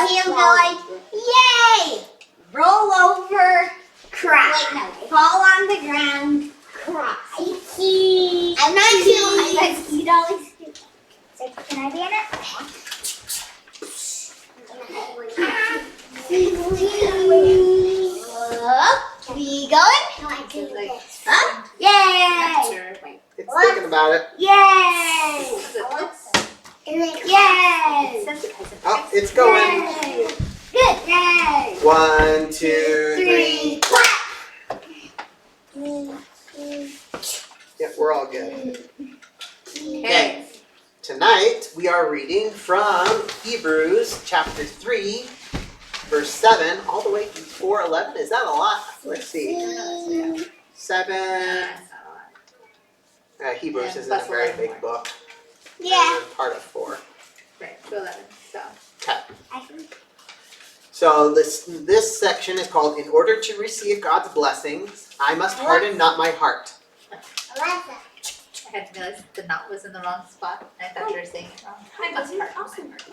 see him going, yay! Roll over, cry. Wait, no. Fall on the ground, cry. I'm not doing it. You'd always do it. So can I be in it? We going? No, I do this. Huh? Yay! It's thinking about it. Yay! Yay! Oh, it's going. Yay! Good. Yay! 1, 2, 3. Clap! Yeah, we're all good. Okay. Tonight we are reading from Hebrews chapter 3, verse 7, all the way through 4:11. Is that a lot? Let's see. 7. Hebrews isn't a very big book. Yeah. Part of 4. Right, to 11. So. Okay. So this section is called, "In order to receive God's blessings, I must harden not my heart." Alexa. I had to realize the knot was in the wrong spot. I thought you were saying it wrong. I must part.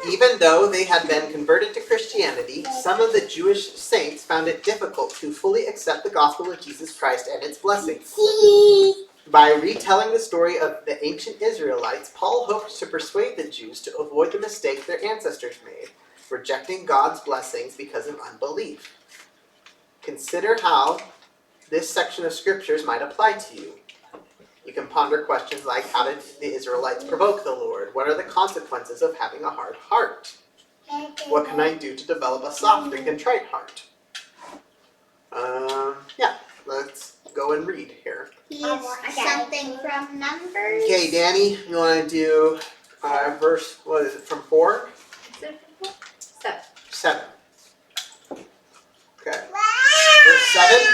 Even though they had been converted to Christianity, some of the Jewish saints found it difficult to fully accept the gospel of Jesus Christ and its blessings. By retelling the story of the ancient Israelites, Paul hoped to persuade the Jews to avoid the mistake their ancestors made, rejecting God's blessings because of unbelief. Consider how this section of scriptures might apply to you. You can ponder questions like, how did the Israelites provoke the Lord? What are the consequences of having a hard heart? What can I do to develop a soft and contrite heart? Let's go and read here. Something from Numbers. Okay, Danny, you want to do verse, what is it, from 4? 7. Okay. Verse 7.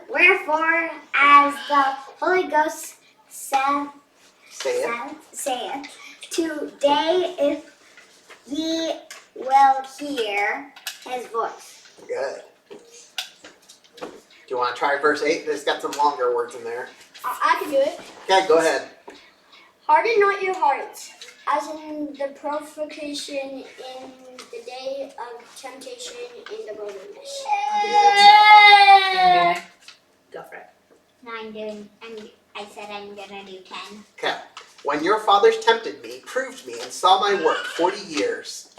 Wherefore, as the Holy Ghost saith, today if ye will hear his voice. Good. Do you want to try verse 8? It's got some longer words in there. I can do it. Okay, go ahead. Harden not your hearts, as in the provocation in the day of temptation in the wilderness. Go for it. No, I said I'm gonna do 10. Okay. When your fathers tempted me, proved me, and saw my work 40 years.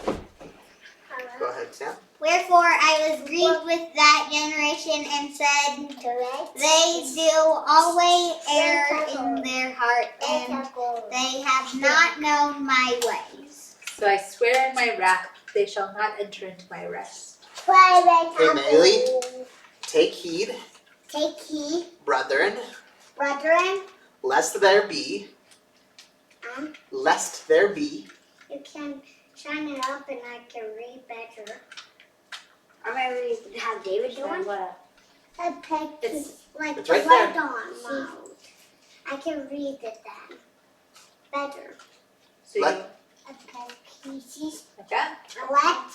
Go ahead, Sam. Wherefore I was grieved with that generation and said, they do always err in their heart, and they have not known my ways. So I swear in my wrath, they shall not enter into my rest. Hey, Maylee. Take heed, brethren, lest there be. You can shine it up and I can read better. Or maybe have David do one? It's like It's the right right there. on mode. I can read it then. Better. So Let- you, Pieces. like that? Let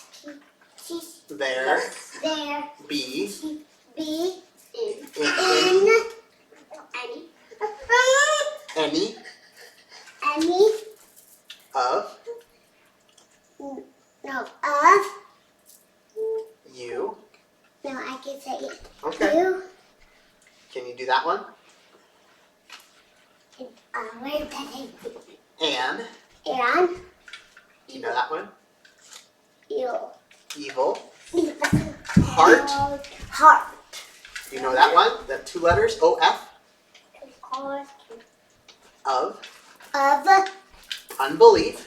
pieces There there be be in any any of of you. no, I can say it. Okay. You Can you do that one? where petting And, and do you know that one? you Evil. Heart. heart. Do you know that one? The 2 letters, O-F. Of Of unbelief.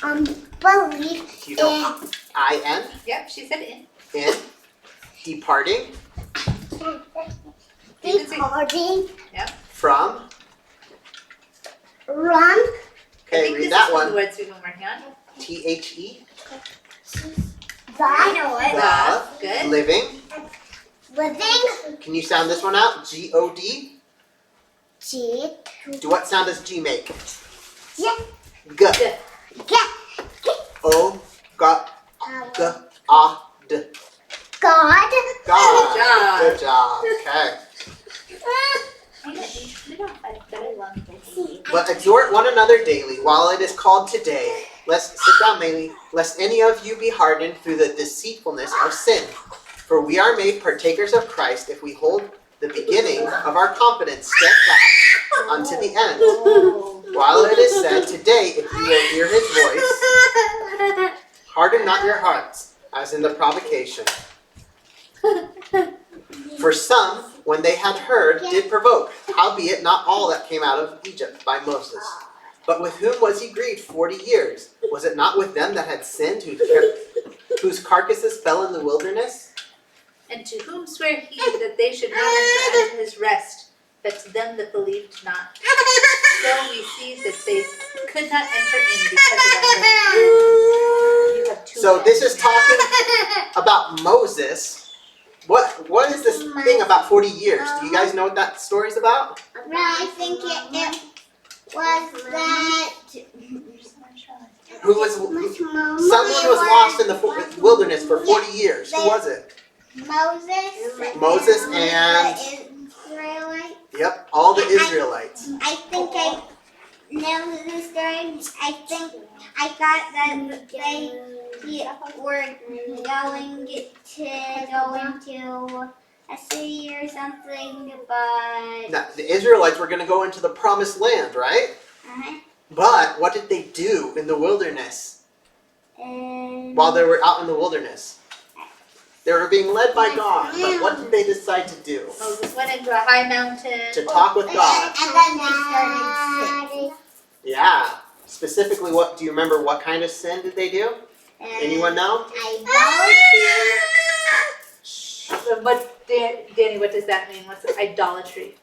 unbelief Do you know I-N? Yep, she said in. In. Departing departing from. run Okay, I think read this that is one of one. the words we've been working on. T-H-E. I know it. Good. Living. Living Can you sound this one out? G-O-D. G What sound does G make? Yeah. G. Good. get O. G. G. D. God. God. job. Good job. Okay. But exhort one another daily while it is called today, sit down, Maylee, lest any of you be hardened through the deceitfulness of sin. For we are made partakers of Christ if we hold the beginning of our confidence steadfast unto the end. While it is said, today, if you will hear his voice, harden not your hearts, as in the provocation. For some, when they had heard, did provoke, howbeit not all that came out of Egypt by Moses. But with whom was he grieved 40 years? Was it not with them that had sinned, whose carcasses fell in the wilderness? And to whom sware he that they should not enter unto his rest, but to them that believed not? So we see that they could not enter in because of unbelief. You have two So this hands. is talking about Moses. What is this thing about 40 years? Do you guys know what that story's about? No, I think it was that Someone was lost in the wilderness for 40 years. Who was it? Moses and the Israelites. Yep, all the Israelites. I think I know the story. I think I thought that they were going to go into a city or something, but Now, the Israelites were going to go into the promised land, right? But what did they do in the wilderness while they were out in the wilderness? They were being led by God, but what did they decide to do? Moses went into a high mountain. To talk with God. And then they started sinning. Yeah. Specifically, what do you remember? What kind of sin did they do? Anyone know? What, Danny, what does that mean? What's idolatry?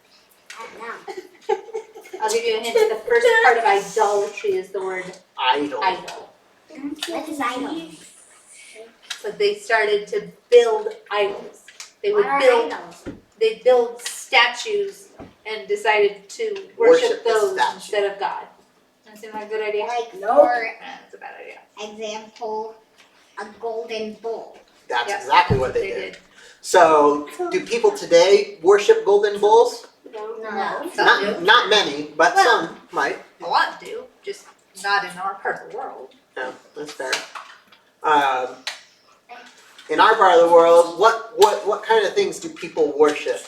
I'll give you a hint. The first part of idolatry is the word Idol. idol. What is idol? So they started to build idols. They would they'd build statues and decided to worship the those statue. instead of God. That seem like a good idea? Like for That's a bad idea. example, a golden bull. That's Yep, exactly what that's they did. So, do people today worship golden bulls? No. Some do. Not many, but Well- some might. A lot do, just not in our part of the world. No, that's fair. In our part of the world, what kind of things do people worship?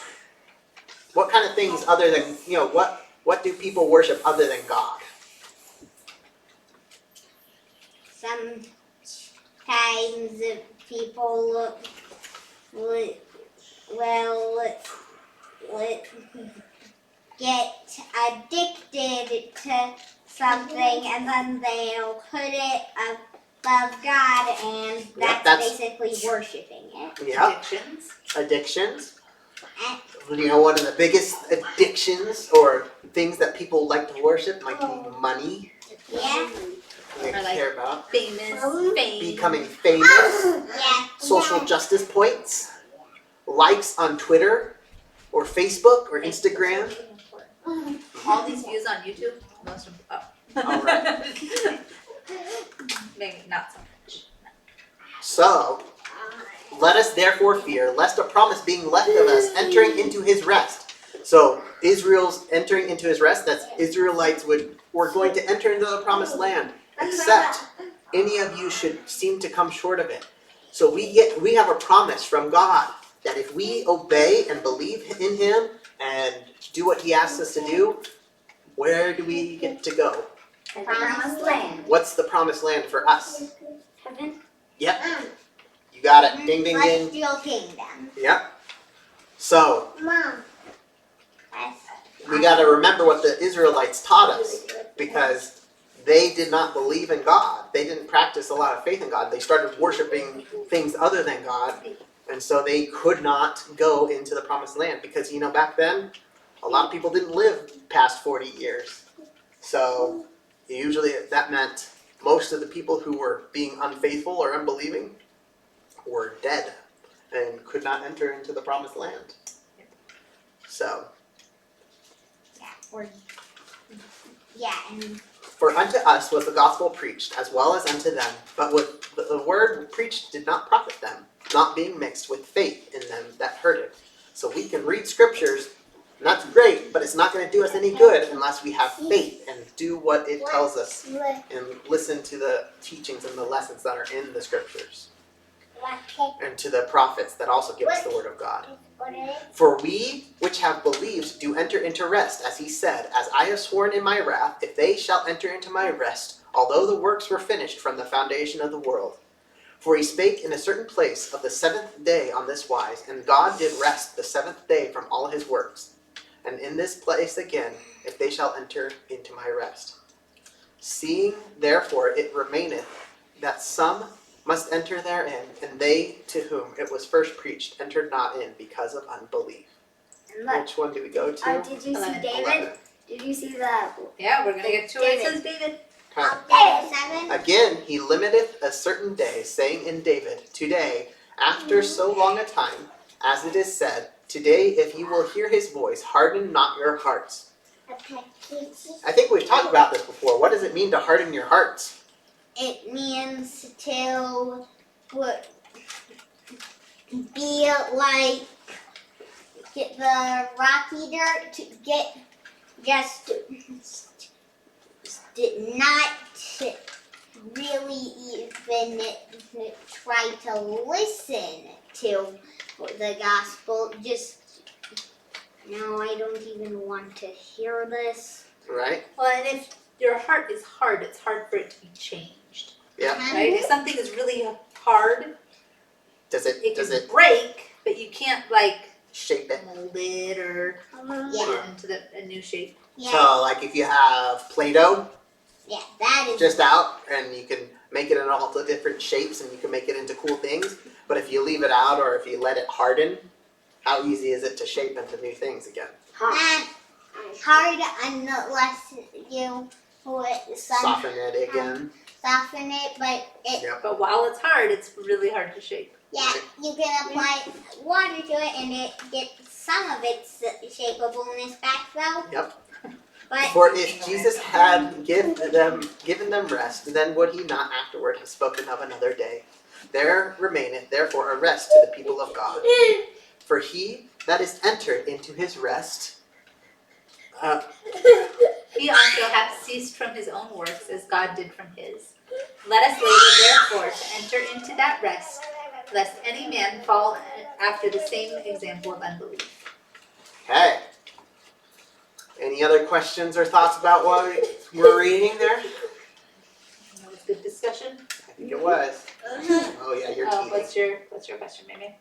What kind of things other than, what do people worship other than God? Sometimes people will get addicted to something and then they'll put it above God and that's basically worshiping it. Yeah, Addictions. addictions. One of the biggest addictions or things that people like to worship might be money. Yeah. They Or like- care about Famous. Fame. becoming famous, Yeah. social justice points, likes on Twitter or Facebook or Instagram. All these views on YouTube, most of All right. maybe not so much. So, let us therefore fear, lest a promise being left of us entering into his rest. So, Israel's entering into his rest, that's Israelites were going to enter into the promised land, except any of you should seem to come short of it. So we have a promise from God that if we obey and believe in him and do what he asks us to do, where do we get to go? Promised land. What's the promised land for us? Heaven. Yep, you got it. Ding, ding, ding. Celestial kingdom. Yep. So, Mom. we got to remember what the Israelites taught us, because they did not believe in God. They didn't practice a lot of faith in God. They started worshiping things other than God, and so they could not go into the promised land, because back then a lot of people didn't live past 40 years. So usually that meant most of the people who were being unfaithful or unbelieving were dead and could not enter into the promised land. So, And for unto us was the gospel preached, as well as unto them, but what the word preached did not profit them, not being mixed with faith in them that heard it. So we can read scriptures And that's great, but it's not going to do us any good unless we have faith and do what it tells us and listen to the teachings and the lessons that are in the scriptures and to the prophets that also give us the word of God. For we which have believed do enter into rest, as he said, as I have sworn in my wrath, if they shall enter into my rest, although the works were finished from the foundation of the world. For he spake in a certain place of the seventh day on this wise, and God did rest the seventh day from all his works. And in this place again, if they shall enter into my rest. Seeing therefore it remaineth that some must enter therein, and they to whom it was first preached entered not in because of unbelief. And look, Which one do we go to? did you see 11. David? 11. Did you see the Yeah, we're gonna get to where it says David. Huh. Again, he limiteth a certain day, saying in David, today, after so long a time, as it is said, today if you will hear his voice, harden not your hearts. I think we've talked about this before. What does it mean to harden your hearts? It means to be like get the rocky dirt to get just not really even try to listen to the gospel. Just no, I don't even want to hear this. Right? Well, and if your heart is hard, it's hard for it to be changed. Yeah. Right? If something is really hard, Does it it can break, but you can't like shape it? mold it or Yeah. put it into a new shape. Yeah, So like if you have Play-Doh yeah, that is just out and you can make it in all the different shapes and you can make it into cool things, but if you leave it out or if you let it harden, how easy is it to shape into new things again? hard unless you put Soften it again. soften it, but it But while it's hard, it's really hard to shape. yeah, you can apply water to it and it gets some of its shapeableness back though. Yep. But For if Jesus had given them rest, then would he not afterward have spoken of another day? There remaineth therefore a rest to the people of God. For he that is entered into his rest, He also hath ceased from his own works, as God did from his. Let us labor therefore to enter into that rest, lest any man fall after the same example of unbelief. okay. Any other questions or thoughts about what we're reading there? That was good discussion. I think it was. Oh yeah, you're teething. What's your question, Mimi?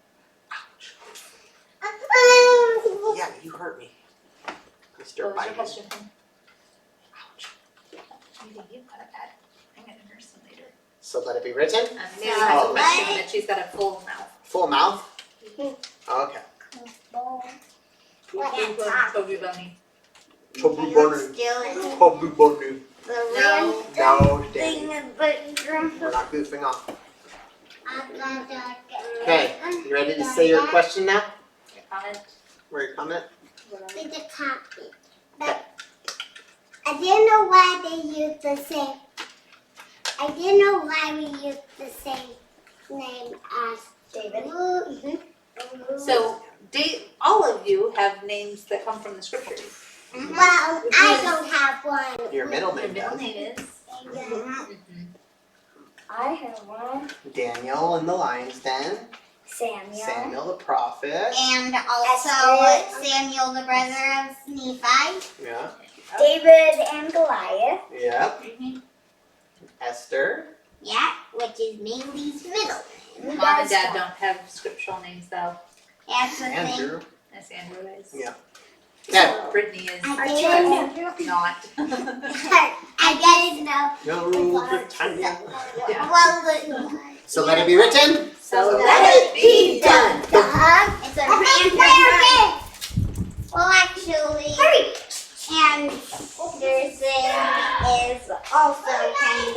Yeah, you hurt me, Mr. What was your Biden. question? Ouch. Maybe you got a bad. I'm gonna nurse him later. So let it be written. Mimi has a Oh. question that she's got a full mouth. Full mouth. Okay. Toby Boney. Toby Bonner. still Toby Bonner. the No. No, thing Danny. but We're not goofing off. okay. Okay, you ready to say your question now? Your comment? Or your comment? With the copy. But I didn't know why they used the same. I didn't know why we used the same name as David. So, all of you have names that come from the scriptures. Well, I don't have one. Your middle Your name middle does. name is? I have one. Daniel in the lion's den. Samuel. Samuel the prophet. And also Esther. Samuel, the brother of Nephi. Yeah. David and Goliath. Yep. Mhm. Esther. Yeah, which is Mary's middle name. Mom and Dad don't have scriptural names though. That's the thing. Andrew. As Andrew is. Yeah. Okay. Brittany is I didn't know. not. I didn't know. No, Britannia. Yeah. Well, So let it be written. So let it be done. it's a random. Well, actually, and Anderson is also kind of.